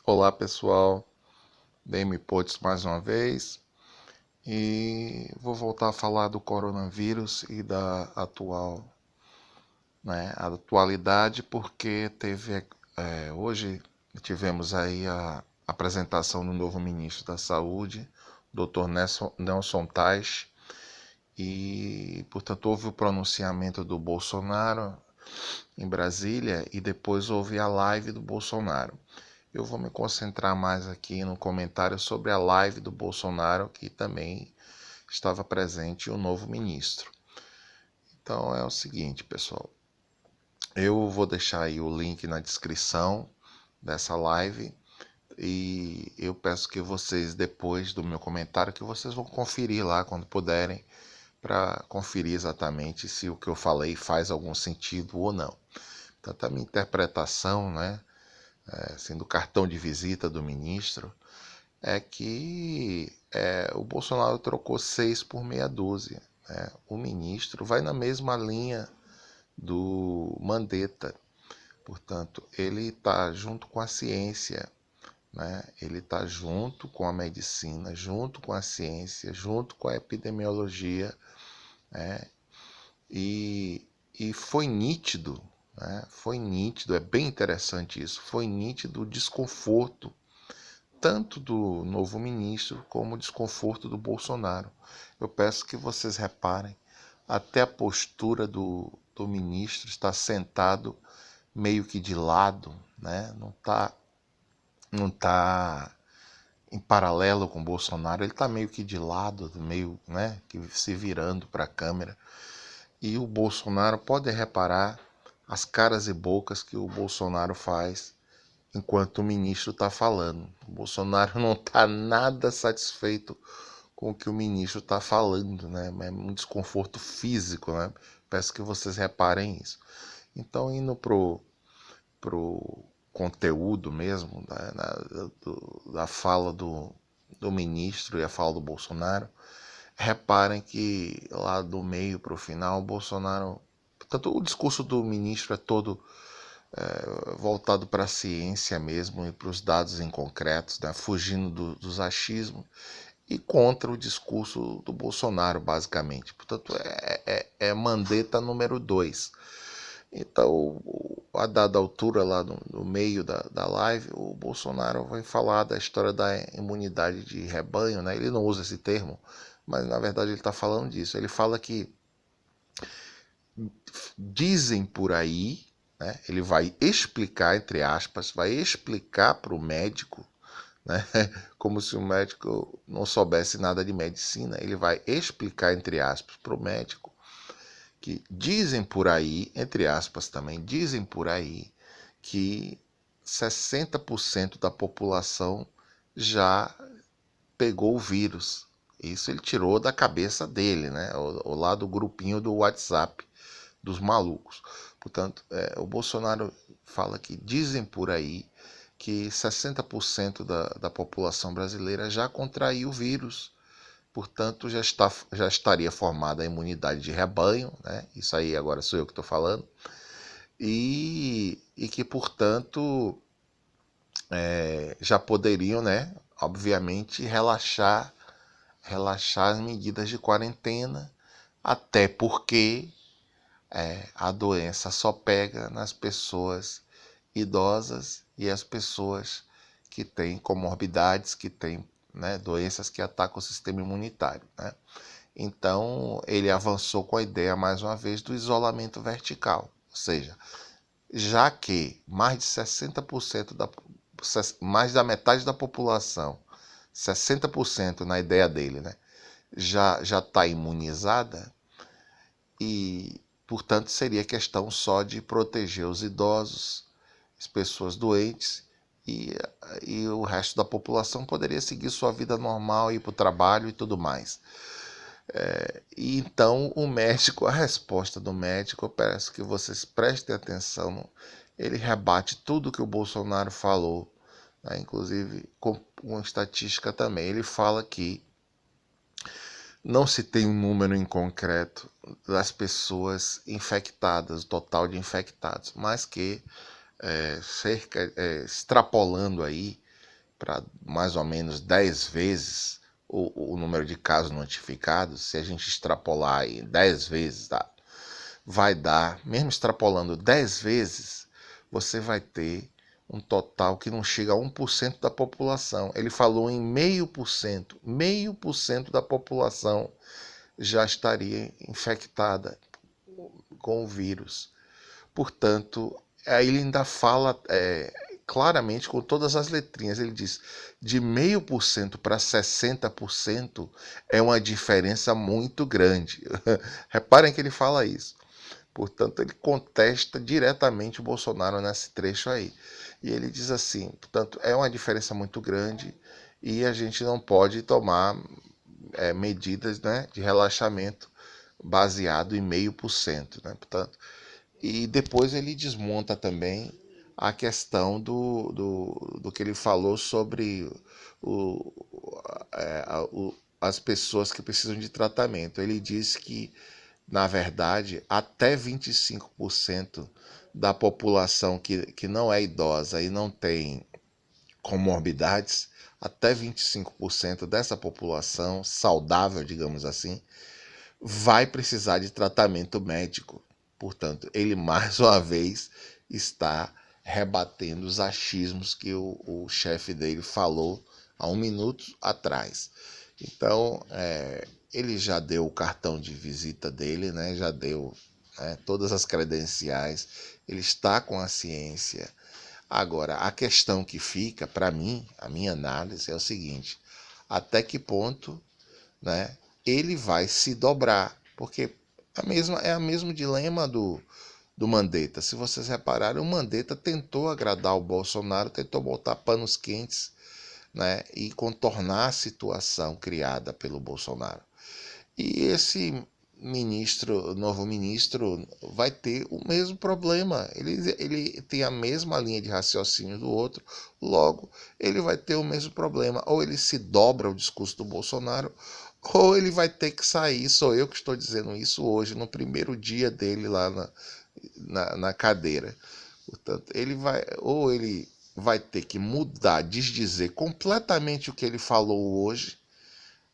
Olá pessoal, Demi Potts mais uma vez e vou voltar a falar do coronavírus e da atualidade porque hoje tivemos aí a apresentação do novo ministro da Saúde, Dr. Nelson Teich, e portanto houve o pronunciamento do Bolsonaro em Brasília e depois houve a live do Bolsonaro. Eu vou me concentrar mais aqui no comentário sobre a live do Bolsonaro, que também estava presente o novo ministro. Então é o seguinte, pessoal. Eu vou deixar aí o link na descrição dessa live e eu peço que vocês, depois do meu comentário, que vocês vão conferir lá quando puderem, para conferir exatamente se o que eu falei faz algum sentido ou não. Tanto a minha interpretação, né, sendo o cartão de visita do ministro, é que o Bolsonaro trocou 6 por meia dúzia. Né? O ministro vai na mesma linha do Mandetta, portanto, ele está junto com a ciência, né? Ele está junto com a medicina, junto com a ciência, junto com a epidemiologia, né? E foi nítido, né? Foi nítido, é bem interessante isso, foi nítido o desconforto tanto do novo ministro como o desconforto do Bolsonaro. Eu peço que vocês reparem, até a postura do ministro está sentado meio que de lado, né? Não tá em paralelo com o Bolsonaro, ele está meio que de lado, meio, né, que se virando para a câmera. E o Bolsonaro, pode reparar as caras e bocas que o Bolsonaro faz enquanto o ministro está falando. O Bolsonaro não está nada satisfeito com o que o ministro está falando, né? É um desconforto físico, né? Peço que vocês reparem isso. Então, indo pro conteúdo mesmo da fala do ministro e a fala do Bolsonaro, reparem que lá do meio para o final, o Bolsonaro... Portanto, o discurso do ministro é todo voltado para a ciência mesmo e para os dados em concretos, né? Fugindo dos achismos e contra o discurso do Bolsonaro, basicamente. Portanto, é Mandetta número 2. Então, a dada altura, lá no meio da live, o Bolsonaro vai falar da história da imunidade de rebanho, né? Ele não usa esse termo, mas na verdade ele está falando disso. Ele fala que dizem por aí, né? Ele vai explicar, entre aspas, vai explicar para o médico, né? Como se o médico não soubesse nada de medicina. Ele vai explicar, entre aspas, para o médico que dizem por aí, entre aspas também, dizem por aí que 60% da população já pegou o vírus. Isso ele tirou da cabeça dele, né? O lá do grupinho do WhatsApp dos malucos. Portanto, o Bolsonaro fala que dizem por aí que 60% da população brasileira já contraiu o vírus. Portanto, já estaria formada a imunidade de rebanho, né? Isso aí agora sou eu que estou falando. E que, portanto, já poderiam, né, obviamente, relaxar as medidas de quarentena, até porque a doença só pega nas pessoas idosas e as pessoas que têm comorbidades, que têm, né, doenças que atacam o sistema imunitário. Né? Então, ele avançou com a ideia, mais uma vez, do isolamento vertical. Ou seja, já que mais de 60% mais da metade da população, 60% na ideia dele, né, já está imunizada, e, portanto, seria questão só de proteger os idosos, as pessoas doentes, e, e o resto da população poderia seguir sua vida normal, ir para o trabalho e tudo mais. E então o médico, a resposta do médico, eu peço que vocês prestem atenção, ele rebate tudo que o Bolsonaro falou, né? Inclusive com estatística também. Ele fala que não se tem um número em concreto das pessoas infectadas, o total de infectados, mas que extrapolando aí, para mais ou menos 10 vezes o número de casos notificados. Se a gente extrapolar em 10 vezes, vai dar, mesmo extrapolando 10 vezes, você vai ter um total que não chega a 1% da população. Ele falou em 0,5%. 0,5% da população já estaria infectada com o vírus. Portanto, aí ele ainda fala claramente, com todas as letrinhas, ele diz: de 0,5% para 60% é uma diferença muito grande. Reparem que ele fala isso. Portanto, ele contesta diretamente o Bolsonaro nesse trecho aí. E ele diz assim, portanto, é uma diferença muito grande e a gente não pode tomar medidas, né, de relaxamento baseado em 0,5%. Né? Portanto, e depois ele desmonta também a questão do que ele falou sobre o, as pessoas que precisam de tratamento. Ele diz que, na verdade, até 25% da população que não é idosa e não tem comorbidades, até 25% dessa população saudável, digamos assim, vai precisar de tratamento médico. Portanto, ele mais uma vez está rebatendo os achismos que o chefe dele falou há 1 minuto atrás. Então, ele já deu o cartão de visita dele, né? Já deu todas as credenciais, ele está com a ciência. Agora, a questão que fica, para mim, a minha análise é o seguinte: até que ponto, né, ele vai se dobrar? Porque é o mesmo dilema do Mandetta. Se vocês repararem, o Mandetta tentou agradar o Bolsonaro, tentou botar panos quentes, né, e contornar a situação criada pelo Bolsonaro. E esse novo ministro, vai ter o mesmo problema. Ele tem a mesma linha de raciocínio do outro, logo ele vai ter o mesmo problema. Ou ele se dobra ao discurso do Bolsonaro, ou ele vai ter que sair. Sou eu que estou dizendo isso hoje, no primeiro dia dele lá na cadeira. Portanto, ele vai ter que mudar, desdizer completamente o que ele falou hoje,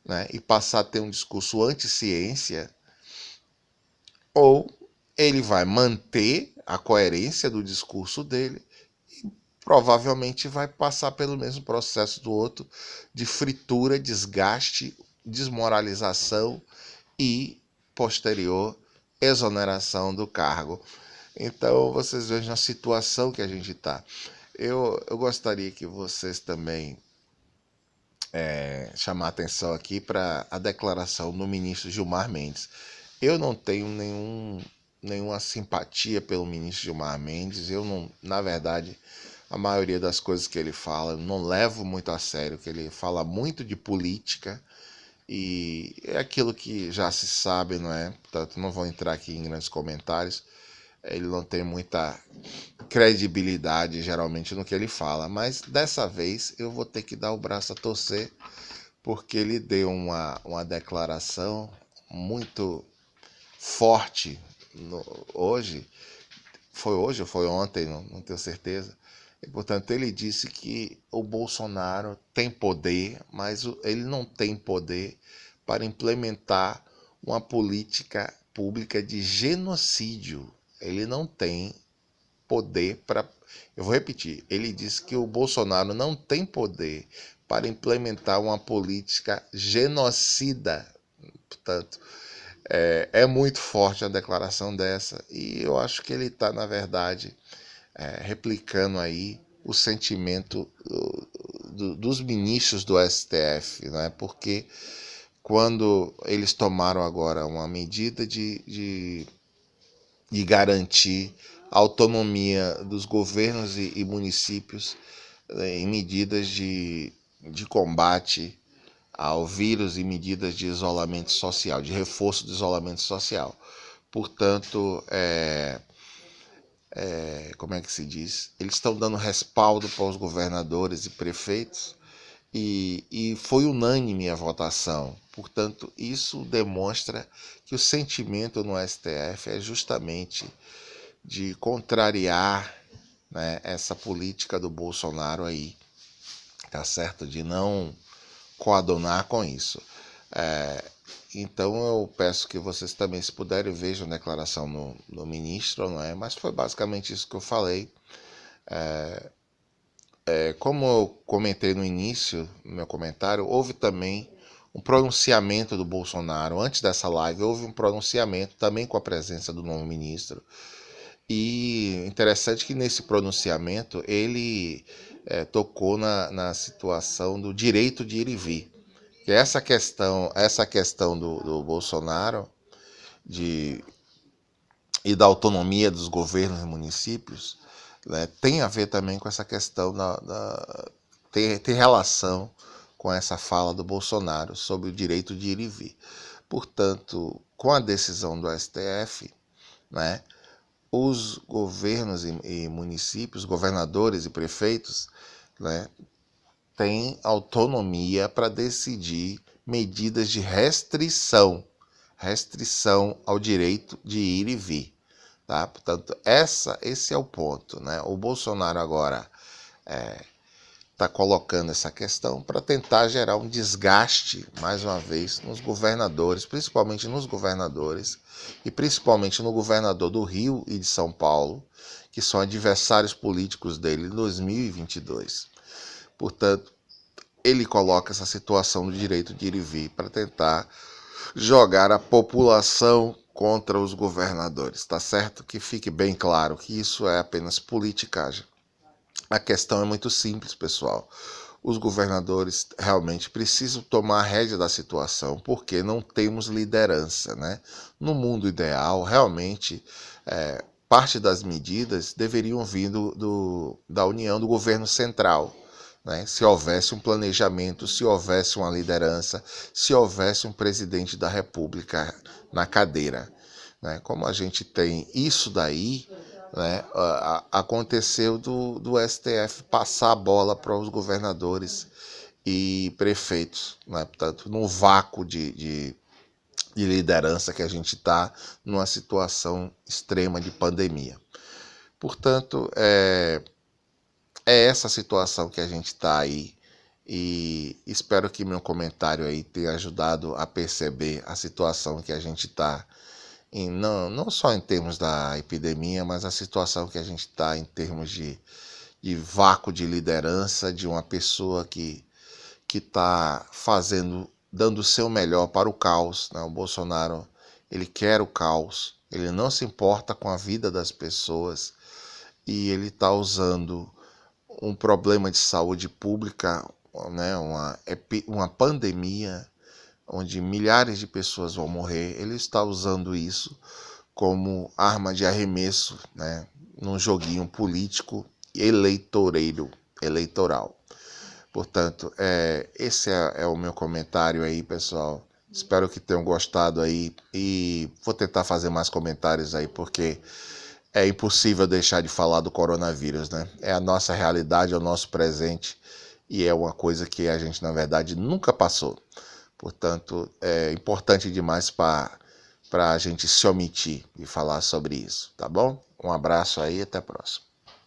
né, e passar a ter um discurso anti-ciência, ou ele vai manter a coerência do discurso dele e provavelmente vai passar pelo mesmo processo do outro, de fritura, desgaste, desmoralização e posterior exoneração do cargo. Então vocês vejam a situação que a gente está. Eu gostaria que vocês também chamar atenção aqui para a declaração do ministro Gilmar Mendes. Eu não tenho nenhuma simpatia pelo ministro Gilmar Mendes. Eu não, na verdade, a maioria das coisas que ele fala, eu não levo muito a sério, que ele fala muito de política e é aquilo que já se sabe, não é? Portanto, não vou entrar aqui em grandes comentários. Ele não tem muita credibilidade, geralmente, no que ele fala, mas dessa vez eu vou ter que dar o braço a torcer, porque ele deu uma declaração muito forte hoje. Foi hoje ou foi ontem, não tenho certeza. E, portanto, ele disse que o Bolsonaro tem poder, mas ele não tem poder para implementar uma política pública de genocídio. Ele não tem poder para. Eu vou repetir. Ele disse que o Bolsonaro não tem poder para implementar uma política genocida. Portanto, é muito forte a declaração dessa. E eu acho que ele está, na verdade, replicando aí o sentimento dos ministros do STF, né? Porque quando eles tomaram agora uma medida de garantir a autonomia dos governos e municípios em medidas de combate ao vírus e medidas de isolamento social, de reforço do isolamento social. Portanto, como é que se diz? Eles estão dando respaldo para os governadores e prefeitos e foi unânime a votação. Portanto, isso demonstra que o sentimento no STF é justamente de contrariar, né, essa política do Bolsonaro aí, tá certo? De não coadunar com isso. Então eu peço que vocês também, se puderem, vejam a declaração no ministro, não é? Mas foi basicamente isso que eu falei. Como eu comentei no início, no meu comentário, houve também um pronunciamento do Bolsonaro. Antes dessa live, houve um pronunciamento também com a presença do novo ministro. E interessante que nesse pronunciamento ele tocou na situação do direito de ir e vir. Que essa questão do Bolsonaro de, e da autonomia dos governos e municípios, né, tem a ver também com essa questão tem relação com essa fala do Bolsonaro sobre o direito de ir e vir. Portanto, com a decisão do STF, né, os governos e municípios, governadores e prefeitos, né, têm autonomia para decidir medidas de restrição ao direito de ir e vir. Tá? Portanto, esse é o ponto. Né? O Bolsonaro agora está colocando essa questão para tentar gerar um desgaste, mais uma vez, nos governadores, principalmente nos governadores, e principalmente no governador do Rio e de São Paulo, que são adversários políticos dele em 2022. Portanto, ele coloca essa situação do direito de ir e vir para tentar jogar a população contra os governadores, tá certo? Que fique bem claro que isso é apenas politicagem. A questão é muito simples, pessoal. Os governadores realmente precisam tomar a rédea da situação, porque não temos liderança, né? No mundo ideal, realmente, parte das medidas deveriam vir da união do governo central, né? Se houvesse um planejamento, se houvesse uma liderança, se houvesse um presidente da República na cadeira. Né? Como a gente tem isso daí, né? Aconteceu do STF passar a bola para os governadores e prefeitos, né? Portanto, num vácuo de liderança que a gente está numa situação extrema de pandemia. Portanto, é essa situação que a gente está aí, e espero que meu comentário aí tenha ajudado a perceber a situação que a gente está, não só em termos da epidemia, mas a situação que a gente está em termos de vácuo de liderança, de uma pessoa que está dando o seu melhor para o caos. Né? O Bolsonaro, ele quer o caos, ele não se importa com a vida das pessoas, e ele está usando um problema de saúde pública, né, uma pandemia, onde milhares de pessoas vão morrer. Ele está usando isso como arma de arremesso, né, num joguinho político eleitoral. Portanto, esse é o meu comentário aí, pessoal. Espero que tenham gostado aí, e vou tentar fazer mais comentários aí, porque é impossível deixar de falar do coronavírus, né? É a nossa realidade, é o nosso presente, e é uma coisa que a gente, na verdade, nunca passou. Portanto, é importante demais para a gente se omitir de falar sobre isso, tá bom? Um abraço aí e até a próxima.